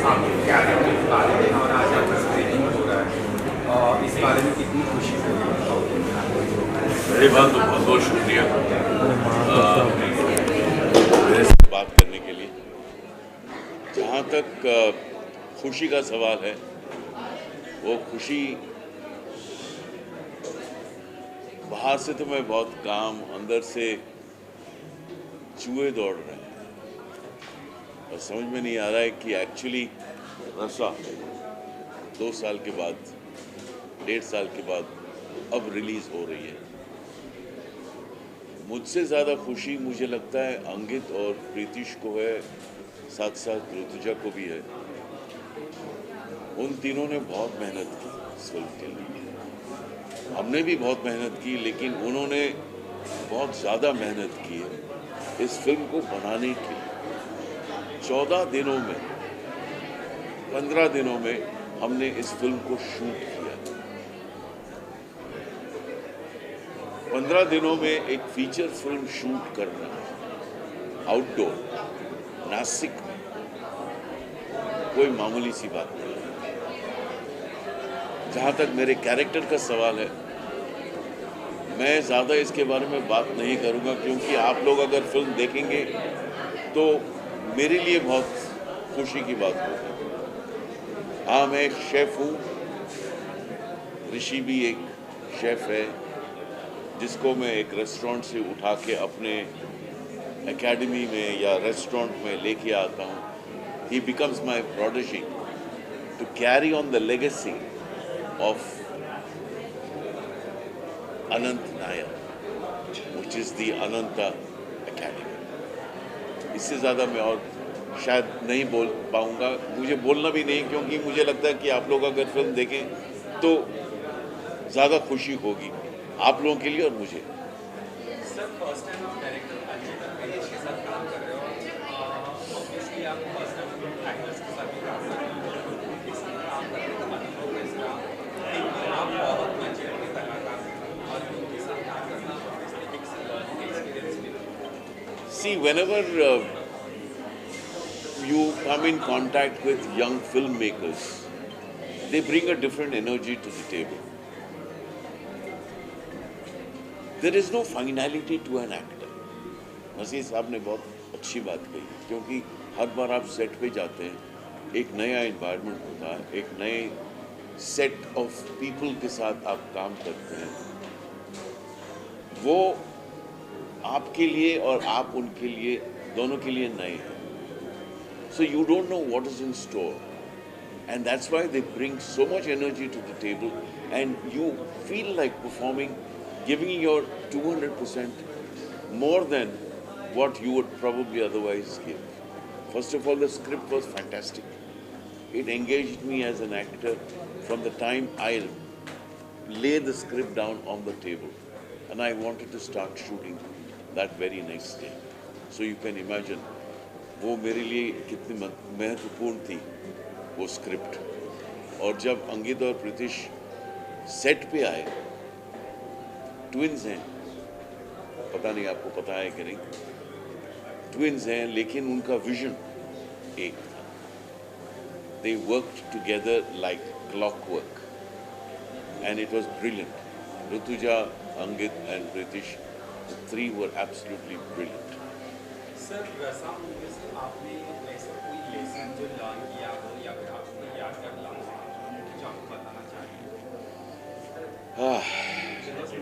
आपके कैरियर के बारे में और आज आपका स्क्रीनिंग हो रहा है और इस बारे में कितनी खुशी हो रही है? पहली बात तो बहुत बहुत शुक्रिया मेरे से बात करने के लिए। जहाँ तक खुशी का सवाल है, वो खुशी बाहर से तो मैं बहुत काम, अंदर से चूहे दौड़ रहे हैं और समझ में नहीं आ रहा है कि एक्चुअली रसा 2 साल के बाद, 1.5 साल के बाद अब रिलीज हो रही है। मुझसे ज़्यादा खुशी मुझे लगता है अंकित और प्रीतिश को है, साथ साथ ऋतुजा को भी है। उन तीनों ने बहुत मेहनत की इस फिल्म के लिए। हमने भी बहुत मेहनत की, लेकिन उन्होंने बहुत ज़्यादा मेहनत की है इस फिल्म को बनाने के लिए। 14 दिनों में, 15 दिनों में हमने इस फिल्म को शूट किया। 15 दिनों में एक फीचर फिल्म शूट करना आउटडोर नासिक में कोई मामूली सी बात नहीं है। जहाँ तक मेरे कैरेक्टर का सवाल है, मैं ज़्यादा इसके बारे में बात नहीं करूँगा, क्योंकि आप लोग अगर फिल्म देखेंगे तो मेरे लिए बहुत खुशी की बात होगी। हाँ, मैं एक शेफ़ हूँ, ऋषि भी एक शेफ़ है जिसको मैं एक रेस्टोरेंट से उठा के अपने एकेडमी में या रेस्टोरेंट में लेके आता हूँ। He becomes my protege to carry on the legacy of Anant Nair, which is the Ananta Academy. इससे ज़्यादा मैं और शायद नहीं बोल पाऊँगा, मुझे बोलना भी नहीं, क्योंकि मुझे लगता है कि आप लोग अगर फिल्म देखें तो ज़्यादा खुशी होगी आप लोगों के लिए और मुझे। सर, फर्स्ट टाइम आप डायरेक्टर अजय के साथ काम कर रहे हो, ऑब्वियसली आप फर्स्ट टाइम एक्टर्स के साथ भी काम कर रहे हो, उनके साथ काम करने का अनुभव कैसा? आप बहुत मैच्योर कलाकार हैं और उनके साथ काम करना ऑब्वियसली एक लर्निंग एक्सपीरियंस भी है। See, whenever you come in contact with young filmmakers, they bring a different energy to the table. There is no finality to an actor. Naseer साहब ने बहुत अच्छी बात कही, क्योंकि हर बार आप सेट पे जाते हैं, एक नया एनवायरनमेंट होता है, एक नए सेट ऑफ पीपल के साथ आप काम करते हैं। वो आपके लिए और आप उनके लिए, दोनों के लिए नए हैं। So you don't know what is in store, and that's why they bring so much energy to the table, and you feel like performing, giving your 200% more than what you would probably otherwise give. First of all, the script was fantastic. It engaged me as an actor from the time I lay the script down on the table, and I wanted to start shooting that very next day. So you can imagine वो मेरे लिए कितनी महत्वपूर्ण थी वो script. और जब अंकित और प्रीतिश सेट पे आए, ट्विन्स हैं, पता नहीं आपको पता है कि नहीं, ट्विन्स हैं, लेकिन उनका विजन एक था। They worked together like clockwork, and it was brilliant. Rituja, Ankit, and Pritish, the three were absolutely brilliant. Sir, रसा मूवी से आपने ऐसा कोई लेसन जो लर्न किया हो या फिर आपको यादगार लम्हा जो आपको बताना चाहिए?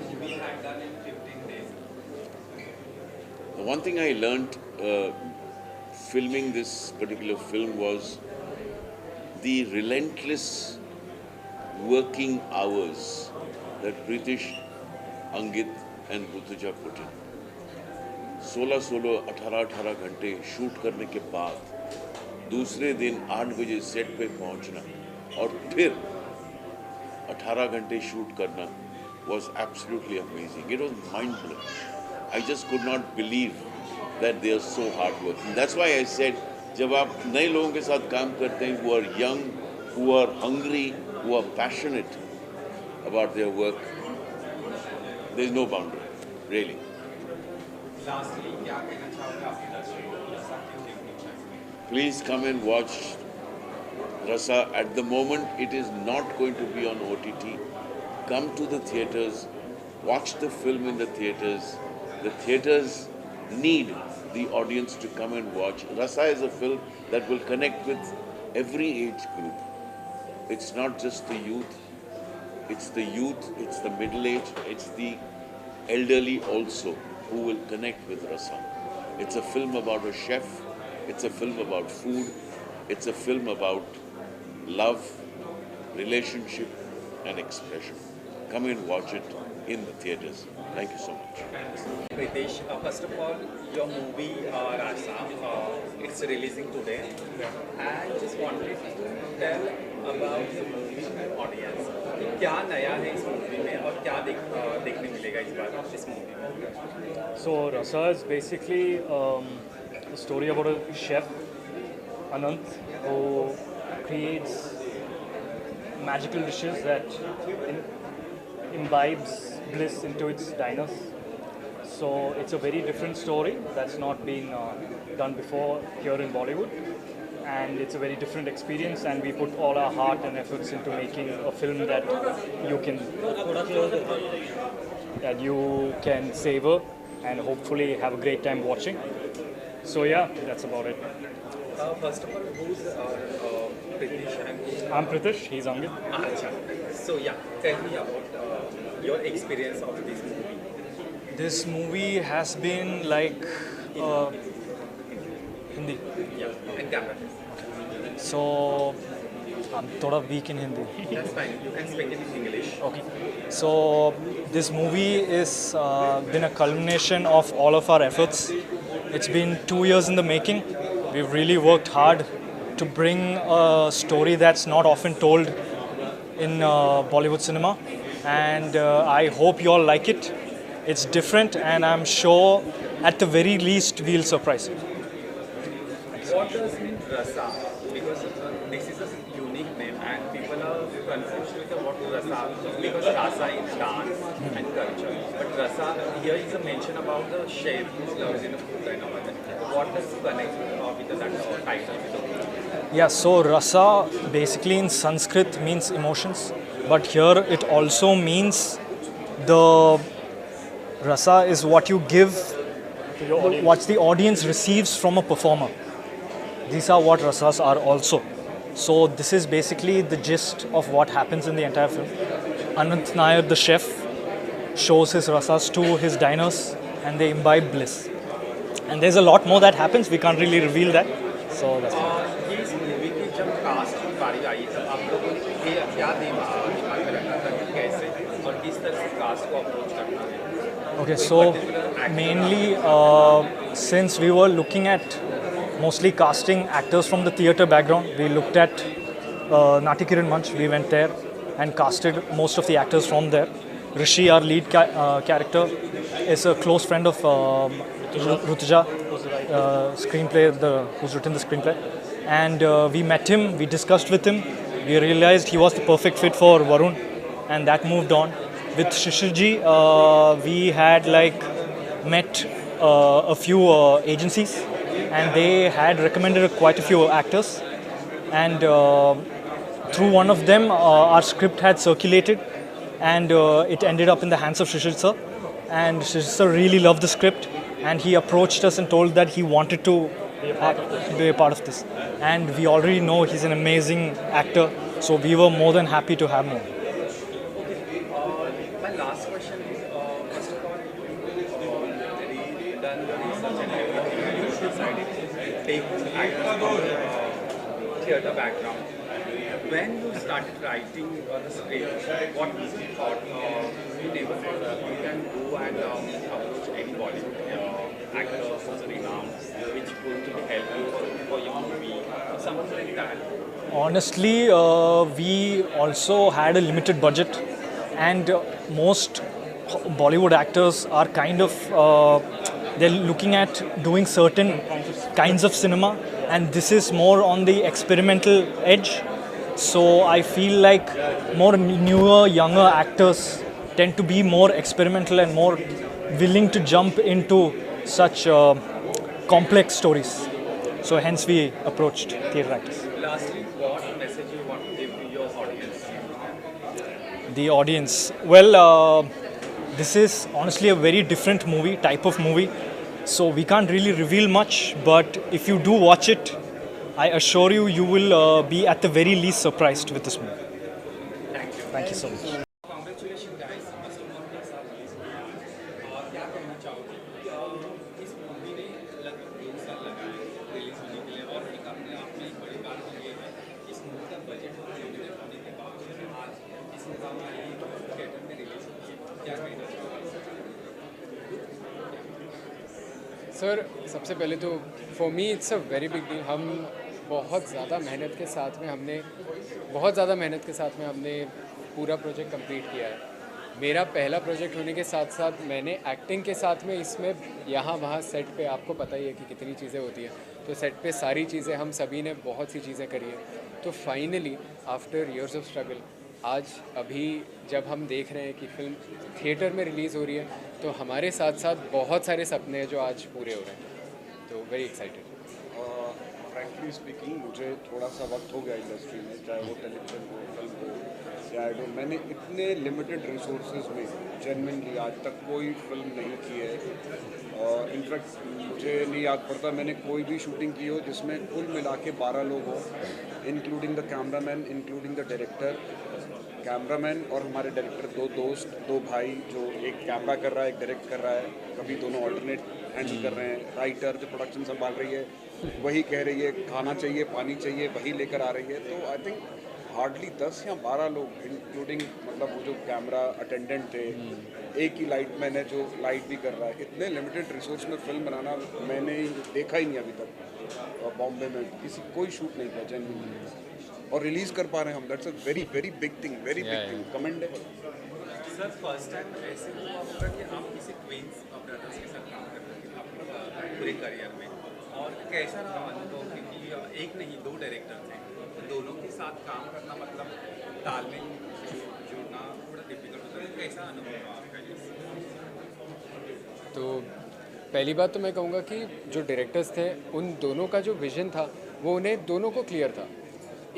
Movie had done in 15 days. The one thing I learned filming this particular film was the relentless working hours that Pritish, Ankit, and Rituja put in. 16-16, 18-18 घंटे शूट करने के बाद दूसरे दिन 8 बजे सेट पे पहुंचना और फिर 18 घंटे शूट करना was absolutely amazing. It was mind-blowing. I just could not believe that they are so hard-working. That's why I said, जब आप नए लोगों के साथ काम करते हैं, who are young, who are hungry, who are passionate about their work, there is no boundary, really. Lastly क्या कहना चाहोगे आपके दर्शकों को, रसा क्यों देखनी चाहिए? Please come and watch Rasa, at the moment, it is not going to be on OTT. Come to the theatres, watch the film in the theatres. The theatres need the audience to come and watch. Rasa is a film that will connect with every age group. It's not just the youth, it's the middle age, it's the elderly also who will connect with Rasa. It's a film about a chef, it's a film about food, it's a film about love, relationship and expression. Come and watch it in the theatres. Thank you so much. Pritesh, first of all, your movie Rasa, it's releasing today. I just wanted to tell about the movie audience. कि क्या नया है इस movie में और क्या देखने मिलेगा इस बार इस मूवी में? So Rasa is basically a story about a chef, Anant, who creates magical dishes that imbibes bliss into its diners. So it's a very different story that's not been done before here in Bollywood, and it's a very different experience, and we put all our heart and efforts into making a film that you can savor and hopefully have a great time watching. So yeah, that's about it. First of all, who's Pritesh and who's I'm Pritish, he's Angit. Acha. So yeah, tell me about your experience of this movie. This movie has been like Hindi. Yeah, and camera. So I'm थोड़ा weak in Hindi. That's fine. You can speak in English. Okay. So this movie is been a culmination of all of our efforts. It's been 2 years in the making. We've really worked hard to bring a story that's not often told in Bollywood cinema, and I hope you all like it. It's different, and I'm sure at the very least we'll surprise you. What does mean Rasa? Because this is a unique name and people are confused with what Rasa, because Rasa is dance and culture. But Rasa, here is a mention about the chef who loves in the food and all that. What does connect with that title? Yeah, so Rasa basically in Sanskrit means emotions, but here it also means the Rasa is what you give, what the audience receives from a performer. These are what Rasas are also. So this is basically the gist of what happens in the entire film. Anant Nair, the chef, shows his Rasas to his diners and they imbibe bliss. And there's a lot more that happens, we can't really reveal that. So that's ये इस movie की जब cast की बारी आई तब आप लोगों ने क्या दिमाग में रखा था कि कैसे और किस तरह से कास्ट को अप्रोच करना है? Okay, so mainly since we were looking at mostly casting actors from the theatre background, we looked at Nati Kiran Manch, we went there and casted most of the actors from there. Rishi, our lead character, is a close friend of Rutuja, who's written the screenplay. And we met him, we discussed with him, we realized he was the perfect fit for Varun, and that moved on. With Shishirji, we had met a few agencies, and they had recommended quite a few actors. And through one of them, our script had circulated, and it ended up in the hands of Shishir sir. And Shishir sir really loved the script, and he approached us and told that he wanted to be a part of this. And we already know he's an amazing actor, so we were more than happy to have him. My last question is, first of all, you done the research and everything, you decided to take actors from theatre background. When you started writing the script, what was the thought? You never thought that you can go and approach any Bollywood actor who's renowned, which going to help you for your movie or something like that? Honestly, we also had a limited budget, and most Bollywood actors are kind of they're looking at doing certain kinds of cinema, and this is more on the experimental edge. So I feel like more newer, younger actors tend to be more experimental and more willing to jump into such complex stories. So hence we approached theatre actors. Lastly, what message you want to give to your audience? The audience. Well, this is honestly a very different type of movie. So we can't really reveal much, but if you do watch it, I assure you, you will be at the very least surprised with this movie. Thank you. Thank you so much. Congratulations guys, असलमान के साथ release किया और क्या कहना चाहोगे इस movie ने लगभग 2 साल लगाए रिलीज होने के लिए और एक अपने आप में एक बड़ी बात ये है इस मूवी का बजट लिमिटेड होने के बावजूद आज इस मुकाम आई थिएटर में रिलीज होती है, क्या कहना चाहोगे? सर सबसे पहले तो for me it's a very big deal. हम बहुत ज़्यादा मेहनत के साथ में हमने पूरा प्रोजेक्ट कंप्लीट किया है। मेरा पहला प्रोजेक्ट होने के साथ साथ मैंने एक्टिंग के साथ में इसमें यहाँ वहाँ सेट पे आपको पता ही है कि कितनी चीज़ें होती हैं, तो सेट पे सारी चीज़ें हम सभी ने बहुत सी चीज़ें करी है। तो finally after years of struggle आज अभी जब हम देख रहे हैं कि फिल्म थिएटर में रिलीज़ हो रही है, तो हमारे साथ साथ बहुत सारे सपने हैं जो आज पूरे हो रहे हैं। तो वेरी एक्साइटेड। फ्रैंकली स्पीकिंग मुझे थोड़ा सा वक्त हो गया इंडस्ट्री में, चाहे वो टेलीविज़न हो, फिल्म हो या मैंने इतने लिमिटेड रिसोर्सेज में जेन्युइनली आज तक कोई फिल्म नहीं की है। और इनफैक्ट मुझे नहीं याद पड़ता मैंने कोई भी शूटिंग की हो जिसमें कुल मिला के 12 लोग हों, including the cameraman, including the director. Cameraman और हमारे डायरेक्टर 2 दोस्त, 2 भाई, जो एक कैमरा कर रहा है, एक डायरेक्ट कर रहा है, कभी दोनों ऑल्टरनेट हैंडल कर रहे हैं। राइटर जो प्रोडक्शन संभाल रही है वही कह रही है खाना चाहिए, पानी चाहिए, वही लेकर आ रही है। तो आई थिंक हार्डली 10 या 12 लोग इंक्लूडिंग मतलब वो जो कैमरा अटेंडेंट थे, एक ही लाइट मैन है जो लाइट भी कर रहा है। इतने लिमिटेड रिसोर्स में फिल्म बनाना मैंने देखा ही नहीं अभी तक। और बॉम्बे में कोई शूट नहीं किया जेन्युइनली, और रिलीज़ कर पा रहे हैं हम। That's a very very big thing, very big thing, commendable. Sir first time ऐसे हुआ होगा कि आप किसी ट्विंस ब्रदर्स के साथ काम कर रहे हैं अपने पूरे करियर में, और कैसा रहा अनुभव? क्योंकि एक नहीं 2 डायरेक्टर थे, तो दोनों के साथ काम करना मतलब तालमेल जुड़ना थोड़ा डिफिकल्ट होता है। कैसा अनुभव रहा आपका ये? तो पहली बात तो मैं कहूँगा कि जो डायरेक्टर्स थे उन दोनों का जो विज़न था वो उन्हें दोनों को क्लियर था।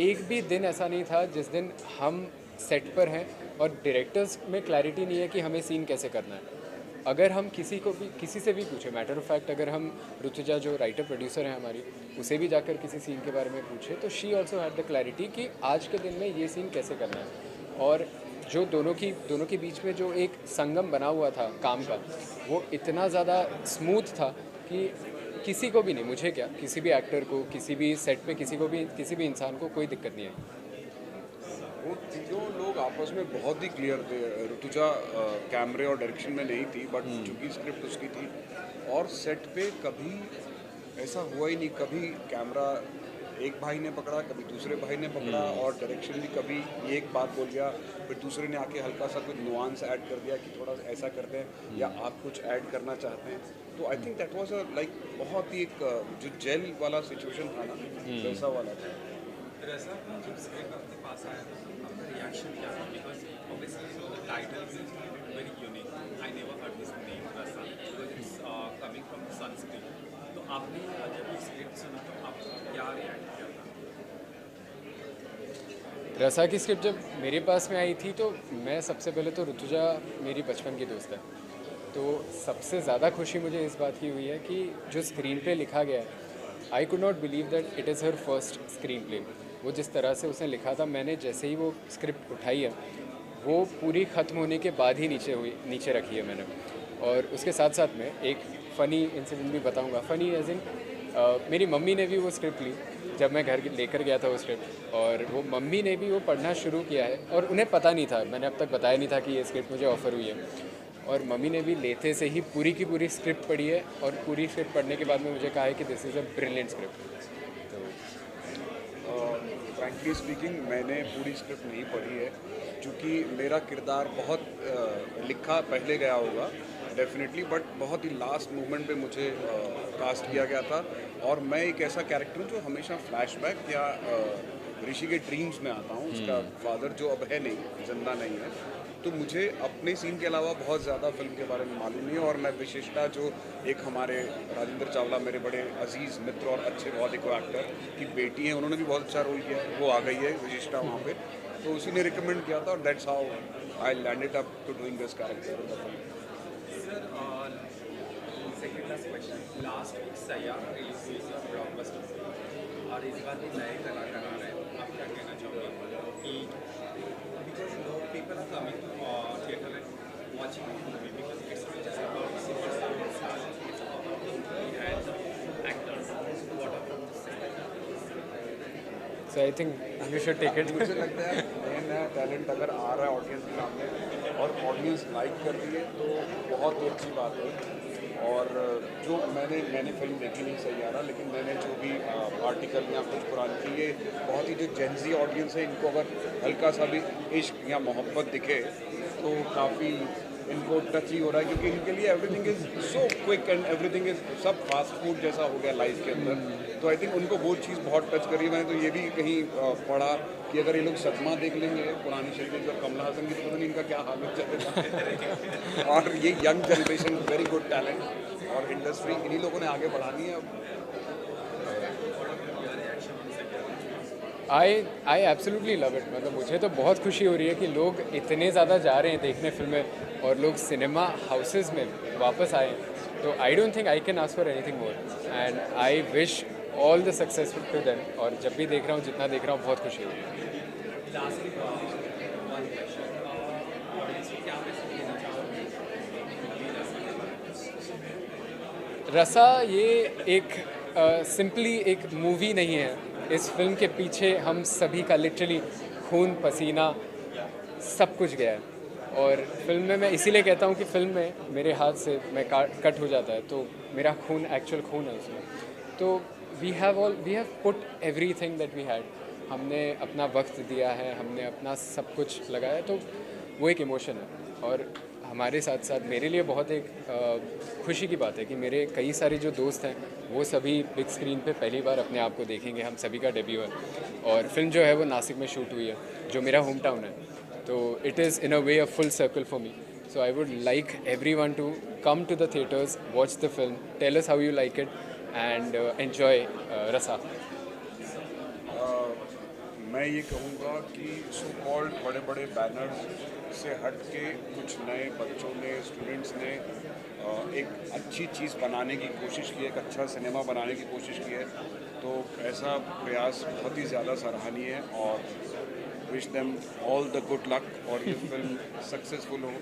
एक भी दिन ऐसा नहीं था जिस दिन हम सेट पर हैं और डायरेक्टर्स में क्लैरिटी नहीं है कि हमें सीन कैसे करना है। अगर हम किसी से भी पूछे, मैटर ऑफ फैक्ट अगर हम ऋतुजा जो राइटर प्रोड्यूसर हैं हमारी, उसे भी जाकर किसी सीन के बारे में पूछे तो she also had the clarity कि आज के दिन में ये सीन कैसे करना है। और जो दोनों के बीच में जो एक संगम बना हुआ था काम का, वो इतना ज़्यादा स्मूथ था कि किसी को भी नहीं, मुझे क्या, किसी भी एक्टर को, किसी भी सेट पे किसी भी इंसान को कोई दिक्कत नहीं आई। वो तीनों लोग आपस में बहुत ही क्लियर थे। ऋतुजा कैमरे और डायरेक्शन में नहीं थी, बट चूँकि स्क्रिप्ट उसकी थी। और सेट पे कभी ऐसा हुआ ही नहीं, कभी कैमरा एक भाई ने पकड़ा, कभी दूसरे भाई ने पकड़ा, और डायरेक्शन भी कभी एक बात बोल गया, फिर दूसरे ने आके हल्का सा कुछ नुआंस ऐड कर दिया कि थोड़ा ऐसा करते हैं या आप कुछ ऐड करना चाहते हैं। तो I think that was a like बहुत ही एक जो जेल वाला सिचुएशन था ना, वैसा वाला था। रसा जब स्क्रिप्ट आपके पास आया तो आपका रिएक्शन क्या था? Because obviously the title is very unique, I never heard this name Rasa, because it's coming from Sanskrit. तो आपने जब ये स्क्रिप्ट सुना तो आपका क्या रिएक्ट किया था? रसा की स्क्रिप्ट जब मेरे पास में आई थी तो मैं सबसे पहले तो ऋतुजा मेरी बचपन की दोस्त है, तो सबसे ज़्यादा खुशी मुझे इस बात की हुई है कि जो स्क्रीन पे लिखा गया है, I could not believe that it is her first screen play. वो जिस तरह से उसने लिखा था, मैंने जैसे ही वो स्क्रिप्ट उठाई है वो पूरी ख़त्म होने के बाद ही नीचे रखी है मैंने। और उसके साथ साथ में एक फ़नी इंसिडेंट भी बताऊंगा। फ़नी एज इन मेरी मम्मी ने भी वो स्क्रिप्ट ली जब मैं घर लेकर गया था वो स्क्रिप्ट, और वो मम्मी ने भी वो पढ़ना शुरू किया है। और उन्हें पता नहीं था, मैंने अब तक बताया नहीं था कि ये स्क्रिप्ट मुझे ऑफ़र हुई है। और मम्मी ने भी लेते से ही पूरी की पूरी स्क्रिप्ट पढ़ी है, और पूरी स्क्रिप्ट पढ़ने के बाद में मुझे कहा है कि this is a brilliant script. Frankly speaking मैंने पूरी स्क्रिप्ट नहीं पढ़ी है, क्योंकि मेरा किरदार बहुत लिखा पहले गया होगा डेफिनेटली, बट बहुत ही लास्ट मोमेंट पे मुझे कास्ट किया गया था। और मैं एक ऐसा कैरेक्टर हूँ जो हमेशा फ्लैशबैक या ऋषि के ड्रीम्स में आता हूँ। उसका फादर जो अब है नहीं, जिंदा नहीं है, तो मुझे अपने सीन के अलावा बहुत ज़्यादा फिल्म के बारे में मालूम नहीं है। और मैं विशिष्टा जो एक हमारे राजेंद्र चावला मेरे बड़े अजीज़ मित्र और अच्छे बहुत एक एक्टर की बेटी हैं, उन्होंने भी बहुत अच्छा रोल किया है, वो आ गई है विशिष्टा वहाँ पे, तो उसी ने रिकमेंड किया था और that's how I landed up to doing this character in the film. Sir second last question, last week Saiyaara release हुई थी ब्लॉकबस्टर से, और इस बार भी नए कलाकार आ रहे हैं, आप क्या कहना चाहोगे कि because people are coming to theatre and watching movie because it's not just about superstar, it's about movie and actors, what are So I think you should take it. मुझे लगता है नया टैलेंट अगर आ रहा है ऑडियंस के सामने और ऑडियंस लाइक कर रही है तो बहुत ही अच्छी बात है। और जो मैंने फिल्म देखी नहीं सही आ रहा, लेकिन मैंने जो भी आर्टिकल या कुछ पुरानी की, ये बहुत ही जो जेंजी ऑडियंस है, इनको अगर हल्का सा भी इश्क या मोहब्बत दिखे तो काफ़ी इनको टच ही हो रहा है, क्योंकि इनके लिए everything is so quick and everything is सब फास्ट फूड जैसा हो गया लाइफ के अंदर। तो आई थिंक उनको वो चीज़ बहुत टच करी है। मैंने तो ये भी कहीं पढ़ा कि अगर ये लोग सदमा देख लेंगे पुरानी शक्ति और कमला हासन की, तो पता नहीं इनका क्या हाल हो जाएगा। और ये young generation very good talent और इंडस्ट्री इन्हीं लोगों ने आगे बढ़ानी है अब। I absolutely love it. मतलब मुझे तो बहुत खुशी हो रही है कि लोग इतने ज़्यादा जा रहे हैं देखने फिल्में और लोग सिनेमा हाउसेस में वापस आए हैं। तो I don't think I can ask for anything more and I wish all the successful to them. और जब भी देख रहा हूँ, जितना देख रहा हूँ, बहुत खुशी हो रही है। लास्टली वन क्वेश्चन, ऑडियंस को क्या मैसेज देना चाहोगे? रसा ये एक सिंपली एक मूवी नहीं है। इस फिल्म के पीछे हम सभी का लिटरली खून पसीना सब कुछ गया है। और फिल्म में मैं इसीलिए कहता हूँ कि फिल्म में मेरे हाथ से मैं कट हो जाता है तो मेरा खून एक्चुअल खून है उसमें। तो we have put everything that we had. हमने अपना वक्त दिया है, हमने अपना सब कुछ लगाया, तो वो एक इमोशन है। और हमारे साथ साथ मेरे लिए बहुत एक खुशी की बात है कि मेरे कई सारे जो दोस्त हैं वो सभी बिग स्क्रीन पे पहली बार अपने आप को देखेंगे। हम सभी का डेब्यू है और फिल्म जो है वो नासिक में शूट हुई है, जो मेरा होम टाउन है। तो it is in a way a full circle for me. So I would like everyone to come to the theatres, watch the film, tell us how you like it and enjoy Rasa. मैं ये कहूँगा कि so called बड़े बड़े banners से हट के कुछ नए बच्चों ने, स्टूडेंट्स ने एक अच्छी चीज़ बनाने की कोशिश की है, एक अच्छा सिनेमा बनाने की कोशिश की है। तो ऐसा प्रयास बहुत ही ज़्यादा सराहनीय है और wish them all the good luck और ये फिल्म सक्सेसफुल हो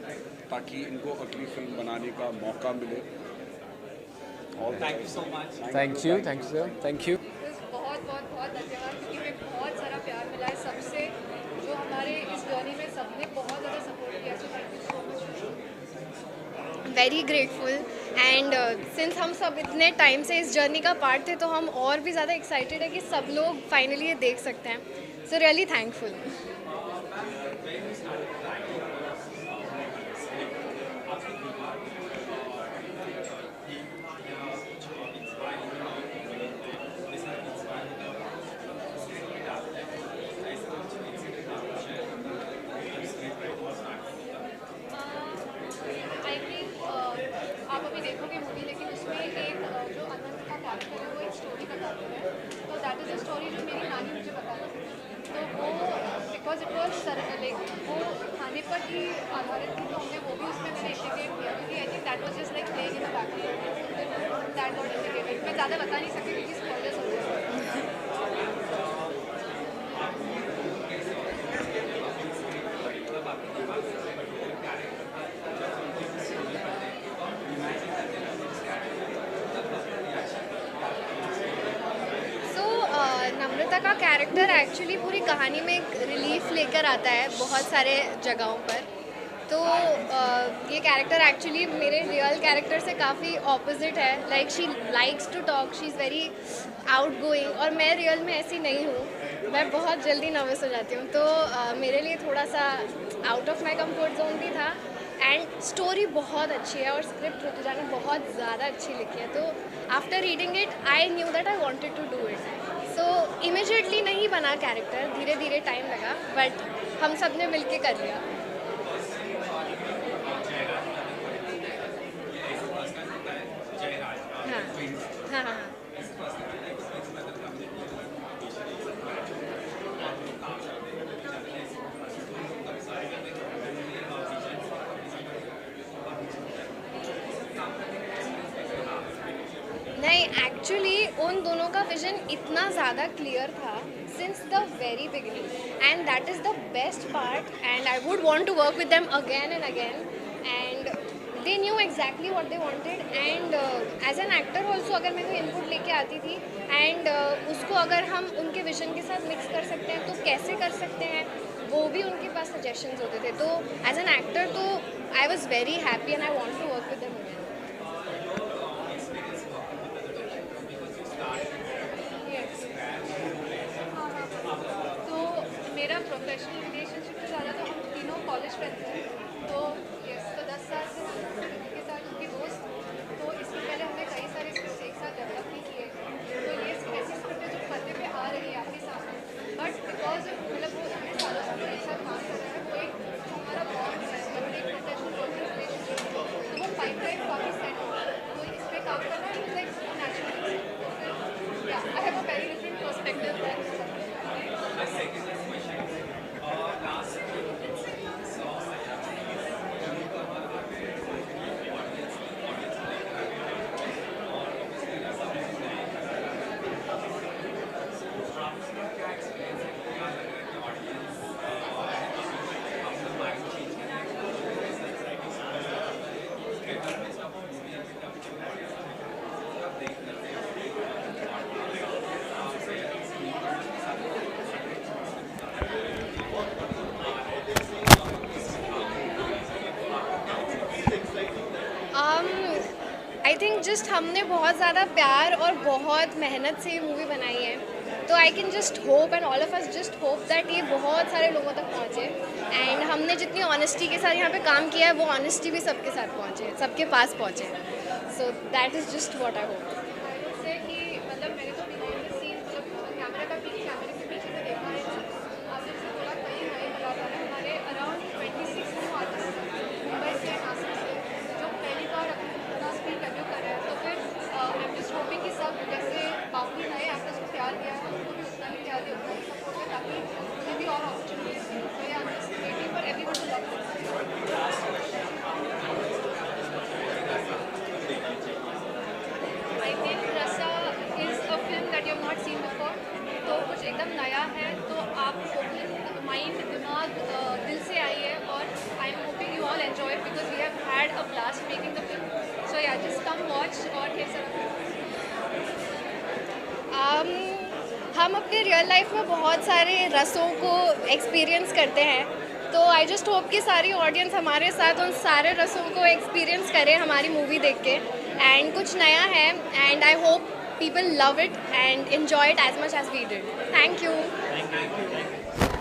ताकि इनको अगली फिल्म बनाने का मौका मिले। Thank you so much. Thank you sir, thank you. बहुत बहुत बहुत धन्यवाद, क्योंकि हमें बहुत सारा प्यार मिला है सबसे, जो हमारे इस जर्नी में सबने बहुत ज़्यादा सपोर्ट किया। So thank you so much. Very grateful and since हम सब इतने टाइम से इस जर्नी का पार्ट थे, तो हम और भी ज़्यादा एक्साइटेड है कि सब लोग फाइनली ये देख सकते हैं। So really thankful. आप अभी देखोगे मूवी, लेकिन उसमें एक जो अनंत का कैरेक्टर है वो एक स्टोरी बताते हैं। तो दैट इज़ अ स्टोरी जो मेरी नानी मुझे बताती थी। तो वो बिकॉज इट वॉज लाइक वो खाने पर ही आधारित थी, तो हमने वो भी उसमें मैंने इंटीग्रेट किया, क्योंकि I think that was just like playing in the background, that got integrated. मैं ज़्यादा बता नहीं सकती क्योंकि स्पॉयलर्स हो जाएंगे। नम्रता का कैरेक्टर एक्चुअली पूरी कहानी में एक रिलीफ लेकर आता है बहुत सारे जगहों पर। तो ये कैरेक्टर एक्चुअली मेरे रियल कैरेक्टर से काफ़ी ऑपोजिट है। Like she likes to talk, she is very outgoing, और मैं रियल में ऐसी नहीं हूँ। मैं बहुत जल्दी नर्वस हो जाती हूँ। तो मेरे लिए थोड़ा सा out of my comfort zone भी था। एंड स्टोरी बहुत अच्छी है और स्क्रिप्ट ऋतुजा ने बहुत ज़्यादा अच्छी लिखी है। तो after reading it I knew that I wanted to do it. So immediately नहीं बना कैरेक्टर, धीरे धीरे टाइम लगा, बट हम सब ने मिल के कर लिया। उन दोनों का विजन इतना ज़्यादा क्लियर था since the very beginning and that is the best part and I would want to work with them again and again and they knew exactly what they wanted and as an actor also अगर मैं कोई input लेके आती थी and उसको अगर हम उनके विजन के साथ मिक्स कर सकते हैं तो कैसे कर सकते हैं वो भी उनके पास सजेशंस होते थे. तो एज एन एक्टर तो I was very happy and I want to work with them again. तो मेरा प्रोफेशनल रिलेशनशिप से ज़्यादा तो हम तीनों कॉलेज फ्रेंड्स हैं. तो यस, तो 10 साल से हम उनके साथ उनकी दोस्त. तो इससे पहले हमने कई सारे स्क्रिप्ट एक साथ डेवलप भी किए. तो ये ऐसी स्क्रिप्ट है जो पर्दे पे आ रही है आपके सामने, बट बिकॉज मतलब वो इतने सालों से एक साथ काम कर रहे हैं, वो एक हमारा बॉन्ड है, मतलब एक प्रोफेशनल वर्किंग रिलेशनशिप. तो वो पाइपलाइन काफ़ी सेट हो. तो इस पर काम करना is like naturally. Yeah I have a very different perspective that. My second question, last I think just हमने बहुत ज़्यादा प्यार और बहुत मेहनत से ये मूवी बनाई है. तो I can just hope and all of us just hope that ये बहुत सारे लोगों तक पहुँचे एंड हमने जितनी ऑनेस्टी के साथ यहाँ पे काम किया है वो ऑनेस्टी भी सबके साथ पहुँचे, सबके पास पहुँचे. So that is just what I hope. से कि मतलब मैंने तो बिहाइंड द सीन मतलब कैमरा का पीछे कैमरे के पीछे से देखा है. आप जैसे थोड़ा कई नए कलाकार हैं हमारे अराउंड 26 लोग आते हैं मुंबई से, नासिक से, जो पहली बार अपना स्क्रीन डेब्यू कर रहे हैं. तो फिर आई एम जस्ट होपिंग कि सब जैसे बाकी नए एक्टर्स को प्यार दिया है उनको भी उतना ही प्यार दिया, उतना ही सपोर्ट है, ताकि उन्हें भी और अपॉर्चुनिटीज मिले. तो yeah just waiting for everyone to love. I think Rasa is a film that you have not seen before. तो कुछ एकदम नया है, तो आप ओपन माइंड, दिमाग, दिल से आई है. और I am hoping you all enjoy because we have had a blast making the film. So yeah just come watch और ढेर सारा. हम अपने रियल लाइफ में बहुत सारे रसों को एक्सपीरियंस करते हैं. तो आई जस्ट होप कि सारी ऑडियंस हमारे साथ उन सारे रसों को एक्सपीरियंस करे हमारी मूवी देख के. एंड कुछ नया है and I hope people love it and enjoy it as much as we did. Thank you. Thank you.